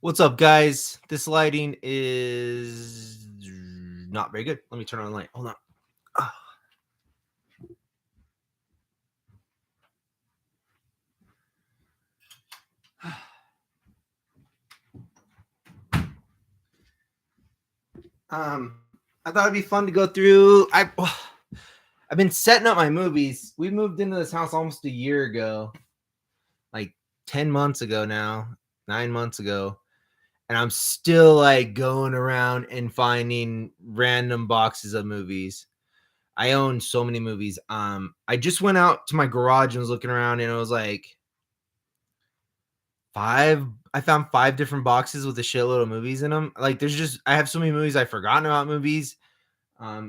What's up, guys? This lighting is not very good. Let me turn on the light. Hold on. Ah. I thought it'd be fun to go through. I've been setting up my movies. We moved into this house almost a year ago, like 10 months ago now, 9 months ago. And I'm still like going around and finding random boxes of movies. I own so many movies. I just went out to my garage and was looking around, and it was like I found 5 different boxes with a shitload of movies in them. Like, I have so many movies I've forgotten about movies.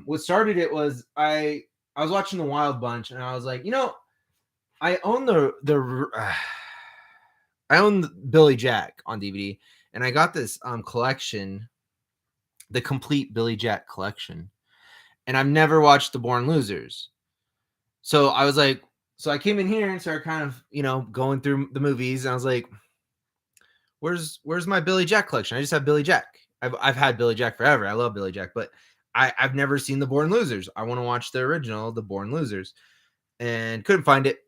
What started it was I was watching The Wild Bunch, and I was like, I own I own Billy Jack on DVD, and I got this collection, the complete Billy Jack collection, and I've never watched The Born Losers. So I was like, so I came in here and started kind of, going through the movies, and I was like, where's my Billy Jack collection? I just have Billy Jack. I've had Billy Jack forever. I love Billy Jack, but I've never seen The Born Losers. I want to watch the original, The Born Losers, and couldn't find it.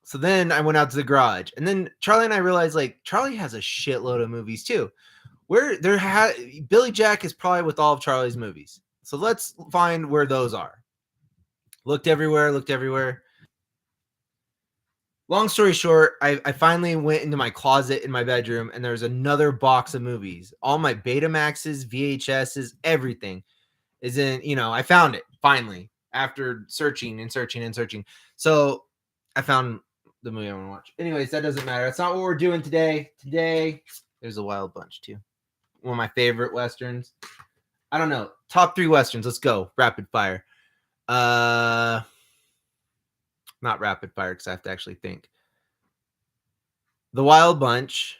So then I went out to the garage, and then Charlie and I realized, like, Charlie has a shitload of movies too. Billy Jack is probably with all of Charlie's movies. So let's find where those are. Looked everywhere. Long story short, I finally went into my closet in my bedroom, and there's another box of movies. All my Betamaxes, VHSs, everything is in, I found it finally after searching and searching and searching. So I found the movie I want to watch. Anyways, that doesn't matter. That's not what we're doing today. Today, there's a Wild Bunch too. One of my favorite Westerns. I don't know. Top 3 Westerns. Let's go. Rapid fire. Not rapid fire because I have to actually think. The Wild Bunch.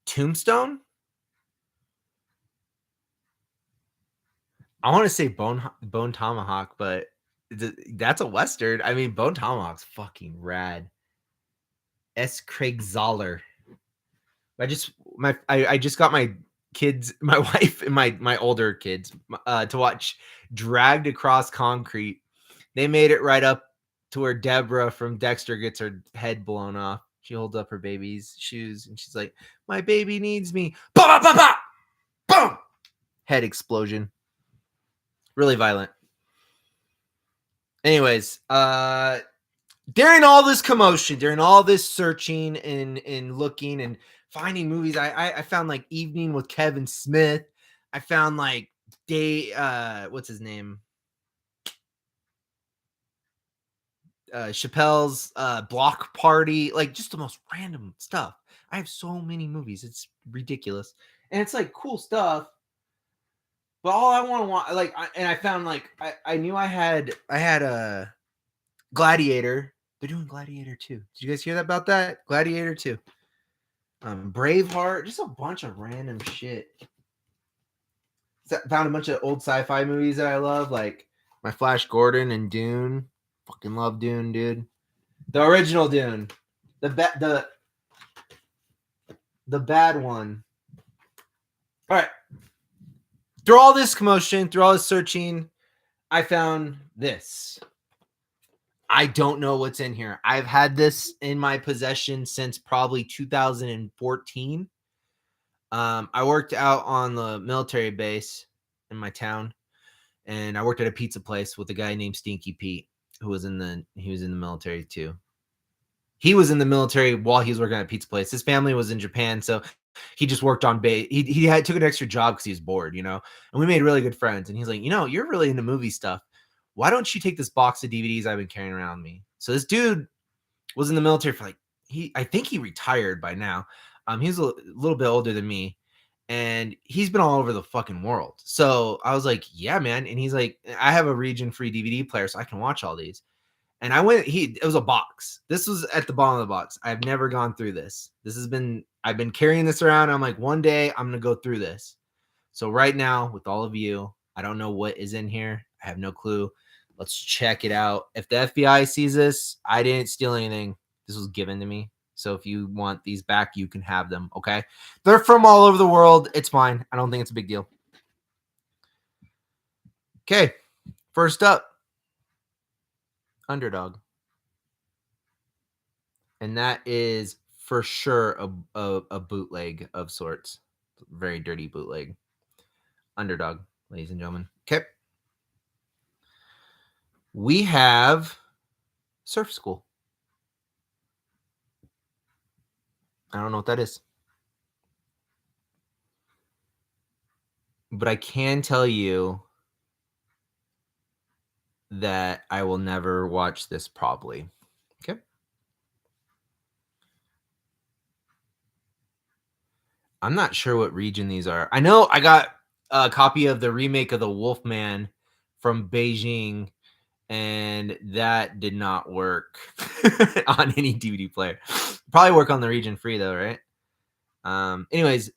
Tombstone. I want to say Bone Tomahawk, but that's a Western. I mean, Bone Tomahawk's fucking rad. S. Craig Zoller. I just got my kids, my wife and my older kids to watch Dragged Across Concrete. They made it right up to where Deborah from Dexter gets her head blown off. She holds up her baby's shoes and she's like, "My baby needs me." Bah, bah, bah, bah! Boom! Head explosion. Really violent. Anyways, during all this commotion, during all this searching and looking and finding movies, I found like Evening with Kevin Smith. I found like what's his name? Chappelle's Block Party, like just the most random stuff. I have so many movies, it's ridiculous, and it's like cool stuff. But all I want, I found like I knew I had a Gladiator. They're doing Gladiator 2. Did you guys hear about that? Gladiator 2. Braveheart, just a bunch of random shit. Found a bunch of old sci-fi movies that I love, like my Flash Gordon and Dune. Fucking love Dune, dude. The original Dune. The bad one. All right. Through all this commotion, through all this searching, I found this. I don't know what's in here. I've had this in my possession since probably 2014. I worked out on the military base in my town, and I worked at a pizza place with a guy named Stinky Pete, who was in the military too. He was in the military while he was working at a pizza place. His family was in Japan, so he just worked on base. He took an extra job because he was bored, and we made really good friends. And he's like, you're really into movie stuff. Why don't you take this box of DVDs I've been carrying around me? So this dude was in the military for I think he retired by now. He's a little bit older than me, and he's been all over the fucking world. So I was like, yeah, man. And he's like, I have a region free DVD player, so I can watch all these. And it was a box. This was at the bottom of the box. I've never gone through this. I've been carrying this around. I'm like, one day I'm going to go through this. So right now with all of you, I don't know what is in here. I have no clue. Let's check it out. If the FBI sees this, I didn't steal anything. This was given to me. So if you want these back, you can have them. Okay. They're from all over the world. It's fine. I don't think it's a big deal. Okay. First up, Underdog. And that is for sure a bootleg of sorts. Very dirty bootleg. Underdog, ladies and gentlemen. Okay. We have Surf School. I don't know what that is. But I can tell you that I will never watch this probably. Okay. I'm not sure what region these are. I know I got a copy of the remake of the Wolfman from Beijing, and that did not work on any DVD player. Probably work on the region free though, right? Anyways,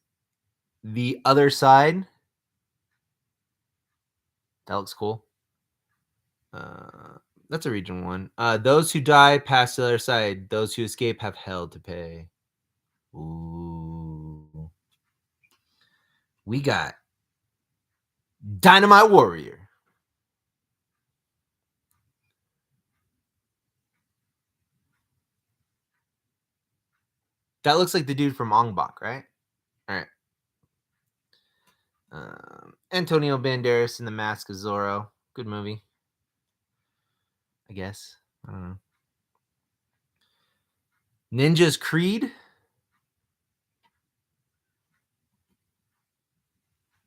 the other side. That looks cool. That's a region one. Those who die pass to the other side. Those who escape have hell to pay. Ooh. We got Dynamite Warrior. That looks like the dude from Ong Bak, right? All right. Antonio Banderas in The Mask of Zorro. Good movie. I guess. I don't know. Ninja's Creed.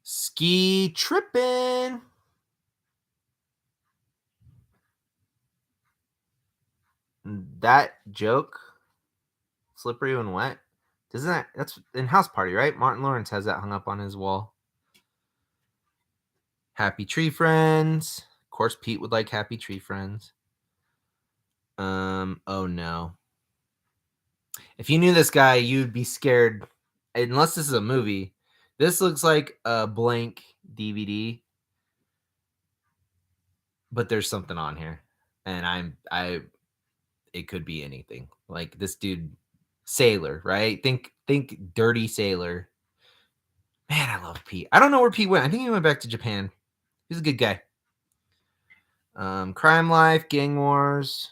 Ski Trippin'. That joke. Slippery when wet. Doesn't that's in House Party, right? Martin Lawrence has that hung up on his wall. Happy Tree Friends. Of course, Pete would like Happy Tree Friends. Oh no. If you knew this guy, you'd be scared. Unless this is a movie. This looks like a blank DVD. But there's something on here. And it could be anything. Like this dude, Sailor, right? Think Dirty Sailor. Man, I love Pete. I don't know where Pete went. I think he went back to Japan. He's a good guy. Crime Life, Gang Wars.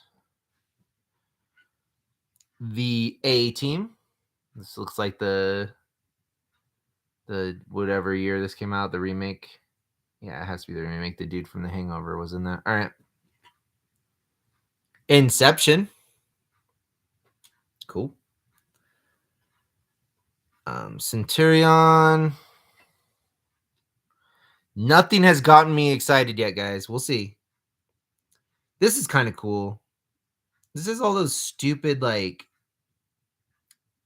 The A Team. This looks like the whatever year this came out, the remake. Yeah, it has to be the remake. The dude from The Hangover was in that. All right. Inception. Cool. Centurion. Nothing has gotten me excited yet, guys. We'll see. This is kind of cool. This is all those stupid like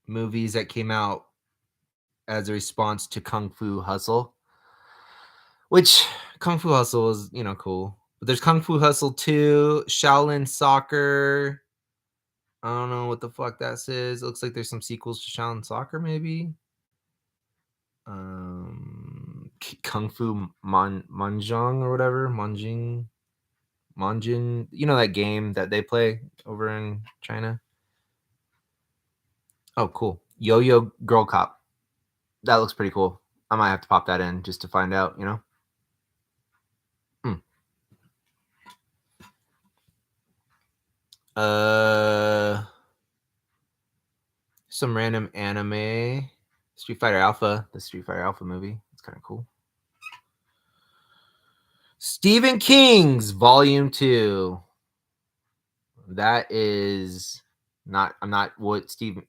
movies that came out as a response to Kung Fu Hustle. Which Kung Fu Hustle was, cool. But there's Kung Fu Hustle 2, Shaolin Soccer. I don't know what the fuck that says. It looks like there's some sequels to Shaolin Soccer, maybe. Kung Fu Manjong or whatever. Manjin. You know that game that they play over in China? Oh, cool. Yo-Yo Girl Cop. That looks pretty cool. I might have to pop that in just to find out, Some random anime. Street Fighter Alpha, the Street Fighter Alpha movie. It's kind of cool. Stephen King's Volume 2. That is not, I'm not, what Stephen,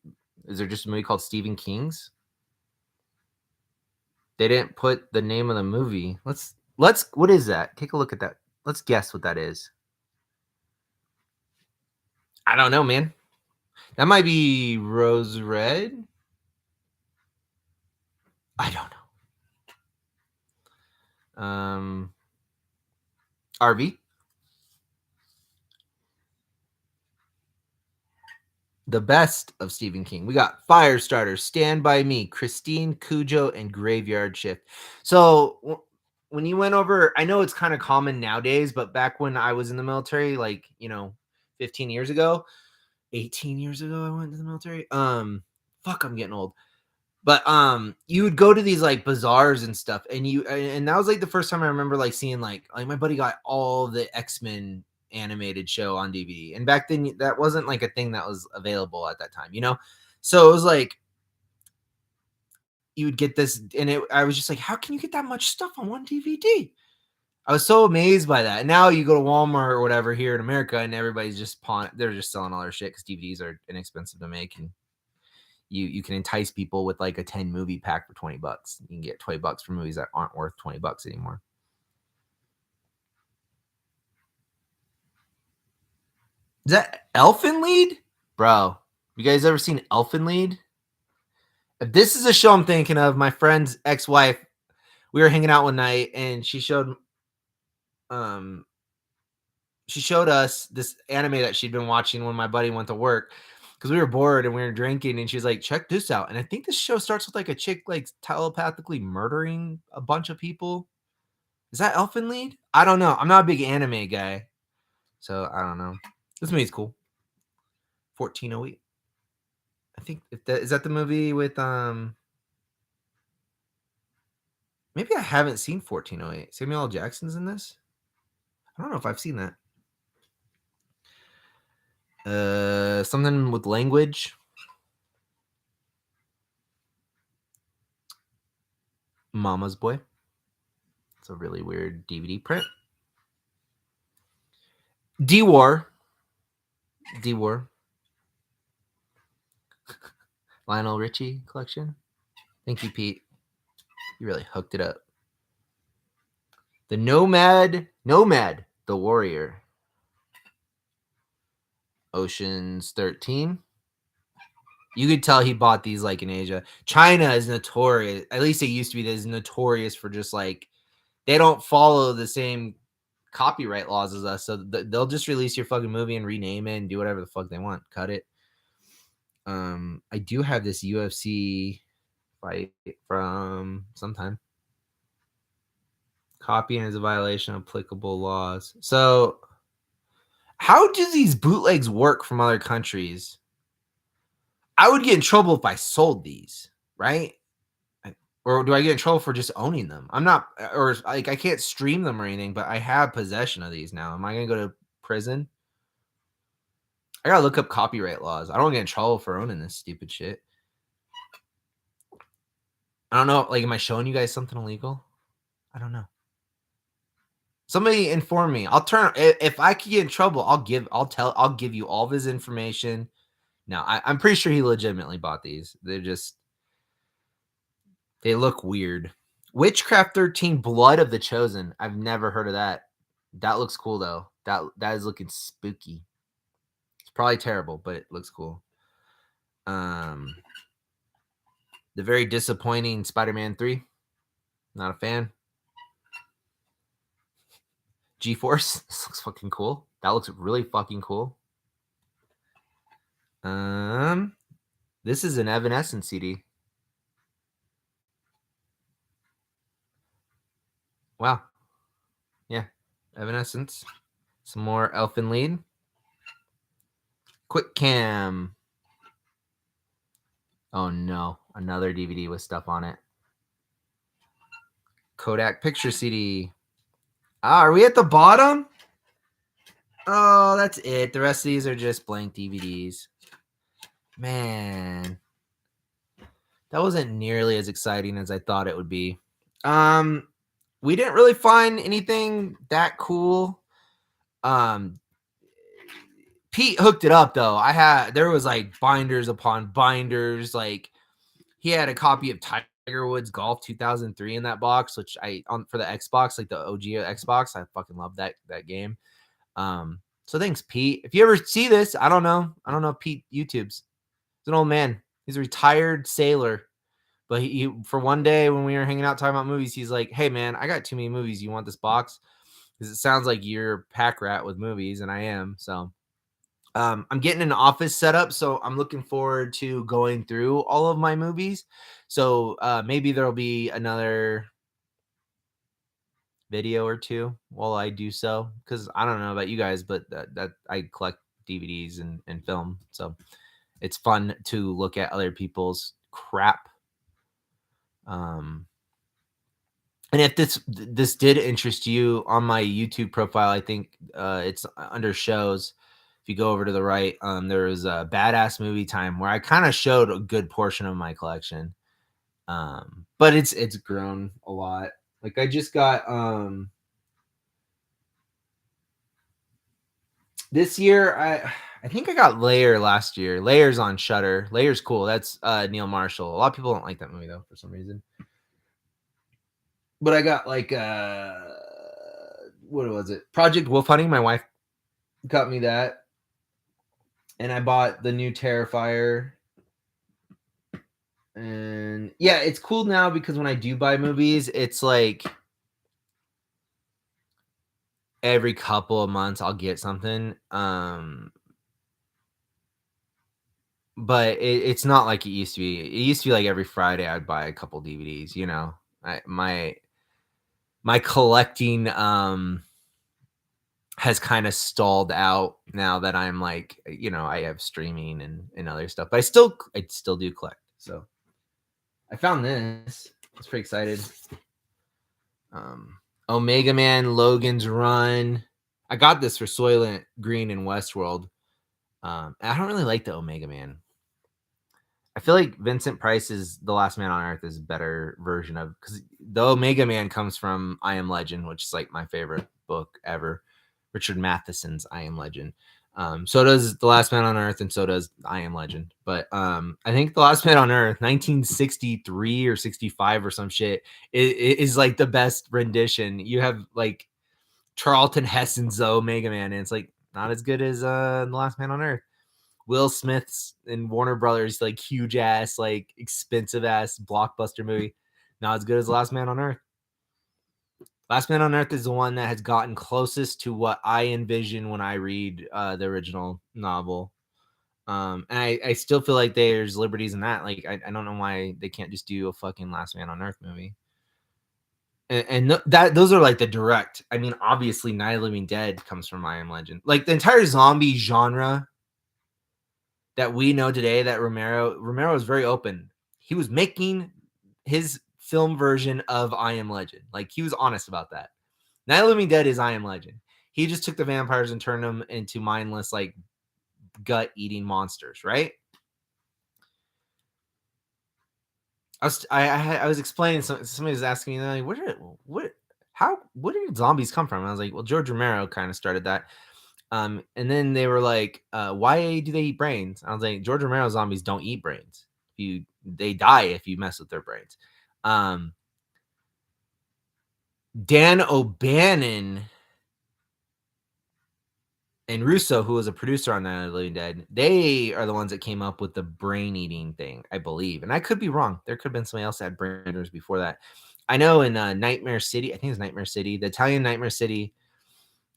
is there just a movie called Stephen King's? They didn't put the name of the movie. Let's, what is that? Take a look at that. Let's guess what that is. I don't know, man. That might be Rose Red. I don't know. RV. The best of Stephen King. We got Firestarter, Stand By Me, Christine, Cujo, and Graveyard Shift. So when you went over, I know it's kind of common nowadays, but back when I was in the military, like, 15 years ago, 18 years ago I went to the military. Fuck, I'm getting old. But you would go to these like bazaars and stuff, and that was like the first time I remember like seeing like my buddy got all the X-Men animated show on DVD. And back then that wasn't like a thing that was available at that time, you know? So it was like you would get this, and I was just like, how can you get that much stuff on one DVD? I was so amazed by that. And now you go to Walmart or whatever here in America, and everybody's just they're just selling all their shit because DVDs are inexpensive to make, and you can entice people with like a 10 movie pack for $20. You can get $20 for movies that aren't worth $20 anymore. Is that Elfin Lead? Bro, you guys ever seen Elfin Lead? If this is a show I'm thinking of, my friend's ex-wife, we were hanging out one night and she showed us this anime that she'd been watching when my buddy went to work because we were bored and we were drinking, and she was like, check this out. And I think this show starts with like a chick like telepathically murdering a bunch of people. Is that Elfin Lead? I don't know. I'm not a big anime guy, so I don't know. This movie's cool. 1408. I think is that the movie with maybe I haven't seen 1408. Samuel L. Jackson's in this. I don't know if I've seen that. Something with language. Mama's Boy. It's a really weird DVD print. D-War. Lionel Richie collection. Thank you, Pete. You really hooked it up. The Nomad, the Warrior. Ocean's 13. You could tell he bought these like in Asia. China is notorious. At least it used to be. Is notorious for just like they don't follow the same copyright laws as us. So they'll just release your fucking movie and rename it and do whatever the fuck they want. Cut it. I do have this UFC fight from sometime. Copying is a violation of applicable laws. So how do these bootlegs work from other countries? I would get in trouble if I sold these, right? Or do I get in trouble for just owning them? I'm not, or like I can't stream them or anything, but I have possession of these now. Am I gonna go to prison? I gotta look up copyright laws. I don't get in trouble for owning this stupid shit. I don't know. Like, am I showing you guys something illegal? I don't know. Somebody inform me. I'll turn if I could get in trouble. I'll give you all of his information. No, I'm pretty sure he legitimately bought these. They look weird. Witchcraft 13 Blood of the Chosen. I've never heard of that. That looks cool though. That is looking spooky. It's probably terrible, but it looks cool. The very disappointing Spider-Man 3. Not a fan. G-Force. This looks fucking cool. That looks really fucking cool. This is an Evanescence CD. Wow. Yeah. Evanescence. Some more Elfin Lead. Quick Cam. Oh no. Another DVD with stuff on it. Kodak Picture CD. Are we at the bottom? Oh, that's it. The rest of these are just blank DVDs. Man. That wasn't nearly as exciting as I thought it would be. We didn't really find anything that cool. Pete hooked it up though. There was like binders upon binders. Like he had a copy of Tiger Woods Golf 2003 in that box, which for the Xbox, like the OG Xbox. I fucking love that game. So thanks, Pete. If you ever see this, I don't know if Pete YouTubes. He's an old man. He's a retired sailor. But he for one day when we were hanging out talking about movies, he's like, hey man, I got too many movies. You want this box? Because it sounds like you're a pack rat with movies, and I am. So I'm getting an office set up, so I'm looking forward to going through all of my movies. So maybe there'll be another video or two while I do so. Because I don't know about you guys, but that I collect DVDs and film. So it's fun to look at other people's crap. And if this did interest you, on my YouTube profile, I think it's under shows. If you go over to the right, there is a Badass Movie Time where I kind of showed a good portion of my collection. But it's grown a lot. Like I just got this year, I think I got Layer last year. Layer's on Shudder. Layer's cool. That's Neil Marshall. A lot of people don't like that movie though for some reason. But I got like what was it? Project Wolf Hunting. My wife got me that. And I bought the new Terrifier. And yeah, it's cool now because when I do buy movies, it's like every couple of months I'll get something. But it's not like it used to be. It used to be like every Friday I'd buy a couple DVDs, you know. My collecting has kind of stalled out now that I'm like, you know, I have streaming and other stuff. But I still do collect. So I found this. I was pretty excited. Omega Man Logan's Run. I got this for Soylent Green and Westworld. I don't really like the Omega Man. I feel like Vincent Price's The Last Man on Earth is a better version of, because the Omega Man comes from I Am Legend, which is like my favorite book ever. Richard Matheson's I Am Legend. So does The Last Man on Earth, and so does I Am Legend. But I think The Last Man on Earth, 1963 or 65 or some shit, is like the best rendition. You have like Charlton Heston's Omega Man, and it's like not as good as The Last Man on Earth. Will Smith's and Warner Brothers, like huge ass, like expensive ass blockbuster movie, not as good as Last Man on Earth. Last Man on Earth is the one that has gotten closest to what I envision when I read the original novel. And I still feel like there's liberties in that. Like, I don't know why they can't just do a fucking Last Man on Earth movie. And that those are like the direct. I mean, obviously, Night of the Living Dead comes from I Am Legend. Like the entire zombie genre that we know today, that Romero is very open. He was making his film version of I Am Legend. Like he was honest about that. Night of the Living Dead is I Am Legend. He just took the vampires and turned them into mindless, like gut eating monsters, right? I was explaining, somebody was asking me like, where did zombies come from? And I was like, well, George Romero kind of started that. And then they were like, why do they eat brains? I was like, George Romero zombies don't eat brains. They die if you mess with their brains. Dan O'Bannon and Russo, who was a producer on Night of the Living Dead, they are the ones that came up with the brain eating thing, I believe. And I could be wrong. There could have been somebody else that had brain eaters before that. I know in Nightmare City, I think it's Nightmare City, the Italian Nightmare City,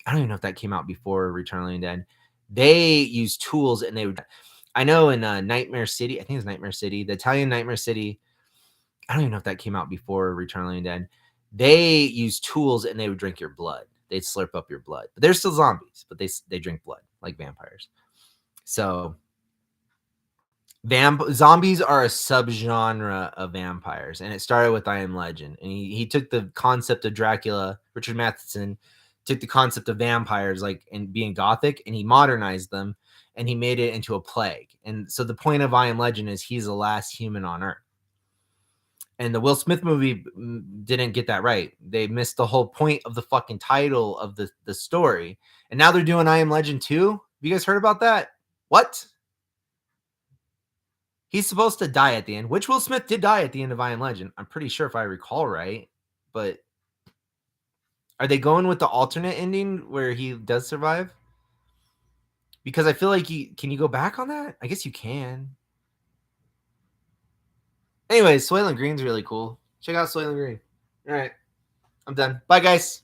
I don't even know if that came out before Return of the Living Dead. They use tools and they would. I know in Nightmare City, I think it's Nightmare City, the Italian Nightmare City. I don't even know if that came out before Return of the Living Dead. They use tools and they would drink your blood. They'd slurp up your blood. But they're still zombies, but they drink blood like vampires. So zombies are a subgenre of vampires, and it started with I Am Legend. And he took the concept of Dracula, Richard Matheson took the concept of vampires, like, and being gothic, and he modernized them, and he made it into a plague. And so the point of I Am Legend is he's the last human on Earth. And the Will Smith movie didn't get that right. They missed the whole point of the fucking title of the story. And now they're doing I Am Legend 2. Have you guys heard about that? What? He's supposed to die at the end, which Will Smith did die at the end of I Am Legend. I'm pretty sure if I recall right. But are they going with the alternate ending where he does survive? Because I feel like can you go back on that? I guess you can. Anyways, Soylent Green's really cool. Check out Soylent Green. All right. I'm done. Bye, guys.